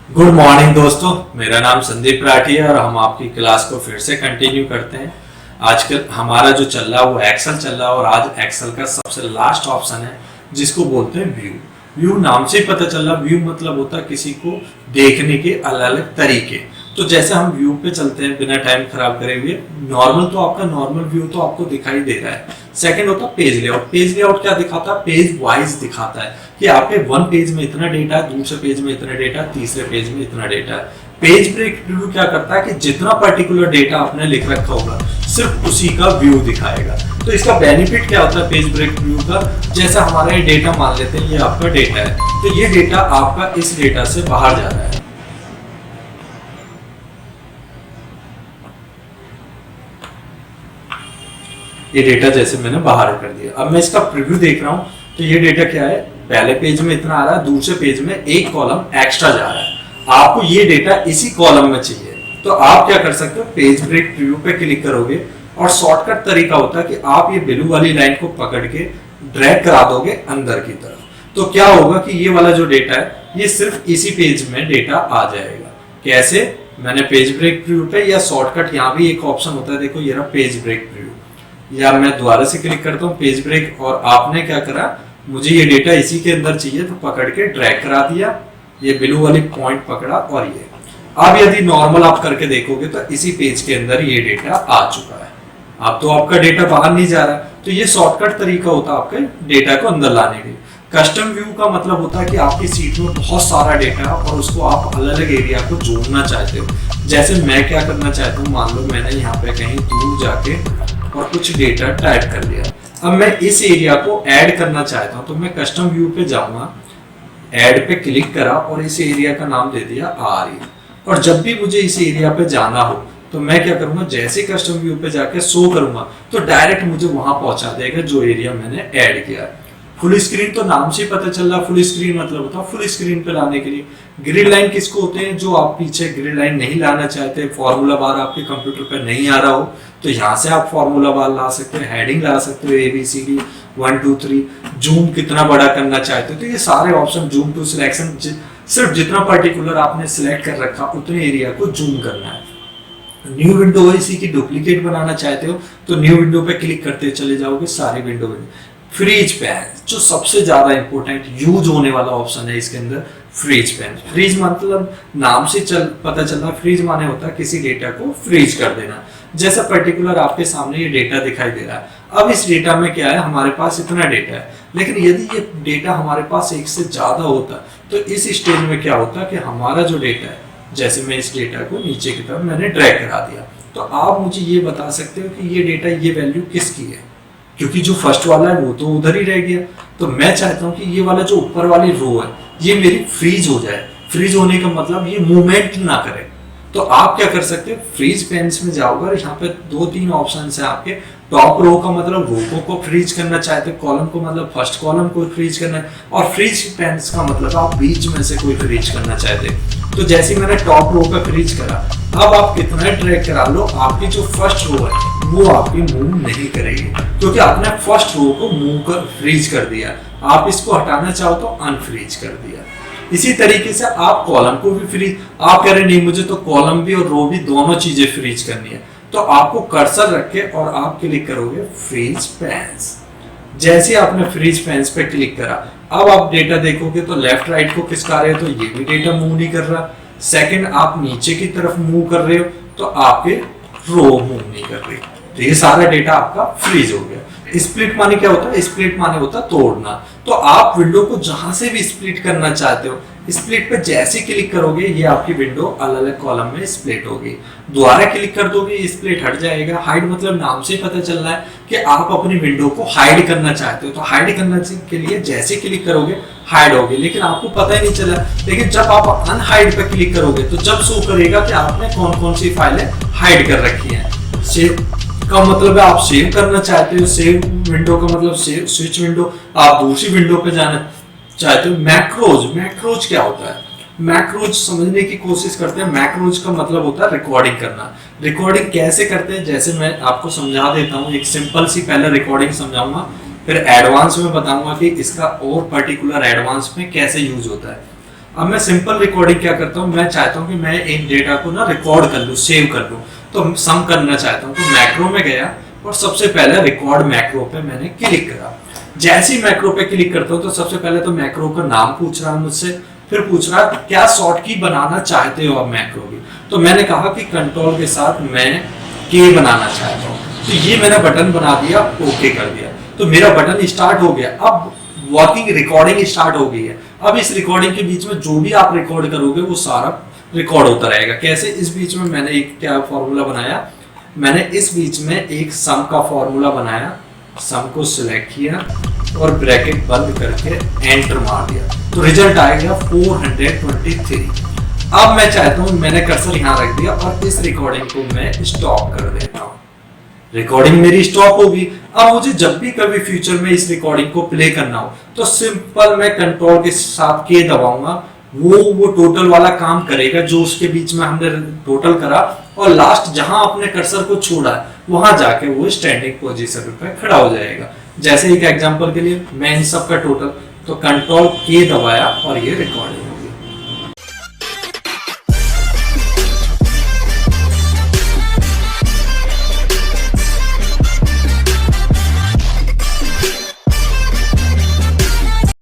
Good morning दोस्तों, मेरा नाम संदीप राठी है और हम आपकी क्लास को फिर से कंटिन्यू करते हैं। आजकल हमारा जो चल रहा है वो एक्सेल चल रहा है और आज एक्सेल का सबसे लास्ट ऑप्शन है जिसको बोलते हैं व्यू। व्यू नाम से ही पता चल रहा, व्यू मतलब होता है किसी को देखने के अलग अलग तरीके। तो जैसे हम व्यू पे चलते हैं बिना टाइम खराब करे हुए, नॉर्मल तो आपका नॉर्मल व्यू तो आपको दिखाई दे रहा है। सेकंड होता है पेज लेआउट। पेज लेआउट क्या दिखाता है? पेज वाइज दिखाता है कि आपके वन पेज में इतना डेटा है, दूसरे पेज में इतना डेटा है, तीसरे पेज में इतना डेटा है। पेज ब्रेक व्यू क्या करता है कि जितना पर्टिकुलर डेटा आपने लिख रखा होगा सिर्फ उसी का व्यू दिखाएगा। तो इसका बेनिफिट क्या होता है पेज ब्रेक व्यू का? जैसा हमारा ये डेटा मान लेते हैं, ये आपका डेटा है, तो ये डेटा आपका इस डेटा से बाहर जा रहा है। ये डेटा जैसे मैंने बाहर कर दिया, अब मैं इसका प्रीव्यू देख रहा हूं तो ये डेटा क्या है, पहले पेज में इतना आ रहा है, दूसरे पेज में एक कॉलम एक्स्ट्रा जा रहा है। आपको ये डेटा इसी कॉलम में चाहिए तो आप क्या कर सकते हो, पेज ब्रेक प्रीव्यू पे क्लिक करोगे और शॉर्टकट तरीका होता है कि आप ये ब्लू वाली लाइन को पकड़ के ड्रैग करा दोगे अंदर की तरफ। तो क्या होगा कि ये वाला जो डेटा है ये सिर्फ इसी पेज में डेटा आ जाएगा। कैसे? मैंने पेज ब्रेक प्रीव्यू पे, या शॉर्टकट यहाँ भी एक ऑप्शन होता है, देखो ये रहा पेज ब्रेक प्रीव्यू, या मैं दोबारा से क्लिक करता हूँ पेज ब्रेक, और आपने क्या करा, मुझे ये डेटा इसी के अंदर चाहिए तो पकड़ के ड्रैग करा दिया, ये ब्लू वाली पॉइंट पकड़ा और ये। अब यदि नॉर्मल आप करके देखोगे तो इसी पेज के अंदर ये डेटा आ चुका है। अब तो आपका डेटा बाहर नहीं जा रहा, तो ये शॉर्टकट तरीका होता है आपके डेटा को अंदर लाने के लिए। कस्टम व्यू का मतलब होता है कि आपकी सीट में बहुत सारा डेटा है और उसको आप अलग अलग एरिया को जोड़ना चाहते हो। जैसे मैं क्या करना चाहता हूँ, मान लो मैंने यहाँ पे कहीं दूर जाके और कुछ डेटा टाइप कर लिया, अब मैं इस एरिया को ऐड करना चाहता हूं तो मैं कस्टम व्यू पे जाऊंगा, ऐड पे क्लिक करा और इस एरिया का नाम दे दिया आर। और जब भी मुझे इस एरिया पे जाना हो तो मैं क्या करूंगा, जैसे कस्टम व्यू पे जाके शो करूंगा तो डायरेक्ट मुझे वहां पहुंचा देगा जो एरिया मैंने ऐड किया है। फुल स्क्रीन तो नाम से पता चल रहा, फुल स्क्रीन मतलब होता है फुल स्क्रीन पे लाने के लिए। ग्रिड लाइन किसको होते हैं, जो आप पीछे ग्रिड लाइन नहीं लाना चाहते, फॉर्मूला बार आपके कंप्यूटर पे नहीं आ रहा हो तो यहाँ से आप फॉर्मूला बार ला सकते हो, हेडिंग ला सकते हो, ABCD 1 2 3, जूम कितना बड़ा करना चाहते हो तो ये सारे ऑप्शन, जूम टू सिलेक्शन, सिर्फ जितना पर्टिकुलर आपने सिलेक्ट कर रखा उतने एरिया को जूम करना है। न्यू विंडो इसी की डुप्लीकेट बनाना चाहते हो तो न्यू विंडो पे क्लिक करते चले जाओगे, सारे विंडो में। फ्रीज पैन जो सबसे ज्यादा इंपॉर्टेंट यूज होने वाला ऑप्शन है इसके अंदर, फ्रीज पैन। फ्रीज मतलब नाम से पता चल रहा, फ्रीज माने होता है किसी डेटा को फ्रीज कर देना। जैसा पर्टिकुलर आपके सामने ये डेटा दिखाई दे रहा है, अब इस डेटा में क्या है, हमारे पास इतना डेटा है, लेकिन यदि ये डेटा हमारे पास एक से ज्यादा होता तो इस स्टेज में क्या होता कि हमारा जो डेटा है, जैसे मैं इस डेटा को नीचे की तरफ मैंने ड्रैग करा दिया, तो आप मुझे ये बता सकते हो कि ये डेटा, ये वैल्यू किसकी है, क्योंकि जो फर्स्ट वाला है वो तो उधर ही रह गया। तो मैं चाहता हूँ कि ये वाला जो ऊपर वाली रो है ये मेरी फ्रीज हो जाए। फ्रीज होने का मतलब ये मूवमेंट ना करे। तो आप क्या कर सकते हो, फ्रीज पेन्स में जाओगे और यहाँ पे 2-3 ऑप्शन है आपके। टॉप रो का मतलब रो को फ्रीज करना चाहते हो, कॉलम को मतलब फर्स्ट कॉलम को फ्रीज करना है, और फ्रीज पेन्स का मतलब आप बीच में से कोई फ्रीज करना चाहते हो। तो जैसे मैंने टॉप रो पे फ्रीज करा, अब आप कितना ड्रैग करा लो, आपकी जो फर्स्ट रो है वो आपकी मूव नहीं करेगी, क्योंकि आपने फर्स्ट रो को मूव कर फ्रीज कर दिया। आप इसको हटाना चाहो तो अनफ्रीज कर दिया। इसी तरीके से आप कॉलम को भी फ्रीज, आप कह रहे नहीं मुझे तो कॉलम भी और रो भी दोनों चीजें फ्रीज करनी है, तो आपको कर्सर रख के और आप क्लिक करोगे फ्रीज पैन्स। जैसे आपने फ्रीज पैन्स पे क्लिक करा, अब आप डेटा देखोगे तो लेफ्ट राइट को खिसका रहे हो तो ये भी डेटा मूव नहीं कर रहा। सेकंड, आप नीचे की तरफ मूव कर रहे हो तो आपके रो मूव नहीं कर रही, तो ये सारा डेटा आपका फ्रीज हो गया। स्प्लिट माने क्या होता है, स्प्लिट माने होता है तोड़ना। तो आप विंडो को जहां से भी स्प्लिट करना चाहते हो, स्प्लिट पे जैसे क्लिक करोगे ये आपकी विंडो अलग अलग कॉलम में स्प्लिट होगी। दोबारा क्लिक कर दोगे स्प्लिट हट जाएगा। हाइड मतलब नाम से पता चल रहा है कि आप अपनी विंडो को हाइड करना चाहते हो, तो हाइड करने के लिए जैसे क्लिक करोगे हाइड होगी, लेकिन आपको पता ही नहीं चला। लेकिन जब आप अनहाइड पे क्लिक करोगे तो जब शो करेगा कि आपने कौन कौन सी फाइलें हाइड कर रखी हैं। सेव का मतलब है आप सेव करना चाहते हो, सेव विंडो का मतलब सेव स्विच विंडो, आप दूसरी विंडो पे जाना चाहते हो। मैक्रोज, मैक्रोज क्या होता है, मैक्रोज समझने की कोशिश करते हैं। मैक्रोज का मतलब होता है रिकॉर्डिंग करना। रिकॉर्डिंग कैसे करते हैं, जैसे मैं आपको समझा देता हूँ। एक सिंपल सी पहले रिकॉर्डिंग समझाऊंगा, फिर एडवांस में बताऊंगा कि इसका और पर्टिकुलर एडवांस में कैसे यूज होता है। अब मैं सिंपल रिकॉर्डिंग क्या करता हूँ, मैं चाहता हूँ कि मैं एक डेटा को ना रिकॉर्ड कर लूँ, सेव कर लूँ, तो सम करना चाहता हूँ, तो मैक्रो में गया और सबसे पहले रिकॉर्ड मैक्रो पे मैंने क्लिक करा। जैसे ही मैक्रो पे क्लिक करता हूँ तो सबसे पहले तो मैक्रो का नाम पूछ रहा है मुझसे, फिर पूछ रहा है क्या शॉर्ट की बनाना चाहते हो आप मैक्रो की। तो मैंने कहा कि कंट्रोल के साथ मैं के बनाना चाहता हूँ, तो ये मैंने बटन बना दिया, ओके कर दिया, तो मेरा बटन स्टार्ट हो गया। अब वर्किंग रिकॉर्डिंग स्टार्ट हो गई है। अब इस रिकॉर्डिंग के बीच में जो भी आप रिकॉर्ड करोगे वो सारा रिकॉर्ड होता रहेगा। कैसे, इस बीच में मैंने एक क्या फॉर्मूला बनाया, मैंने इस बीच में एक सम का फॉर्मूला बनाया, सम को सिलेक्ट किया और ब्रैकेट बंद करके एंटर मार दिया, तो रिजल्ट आएगा 423। अब मैं चाहता हूं, मैंने कर्सर यहां रख दिया और इस रिकॉर्डिंग को मैं स्टॉप कर देता हूं। रिकॉर्डिंग मेरी स्टॉप होगी। अब मुझे जब भी कभी फ्यूचर में इस रिकॉर्डिंग को प्ले करना हो तो सिंपल मैं कंट्रोल के साथ के दबाऊंगा, वो टोटल वाला काम करेगा जो उसके बीच में हमने टोटल करा, और लास्ट जहां अपने कर्सर को छोड़ा वहां जाके वो स्टैंडिंग पोजीशन पे खड़ा हो जाएगा। जैसे एक एग्जांपल के लिए मैं इन सब का टोटल, तो कंट्रोल के दबाया और ये रिकॉर्डिंग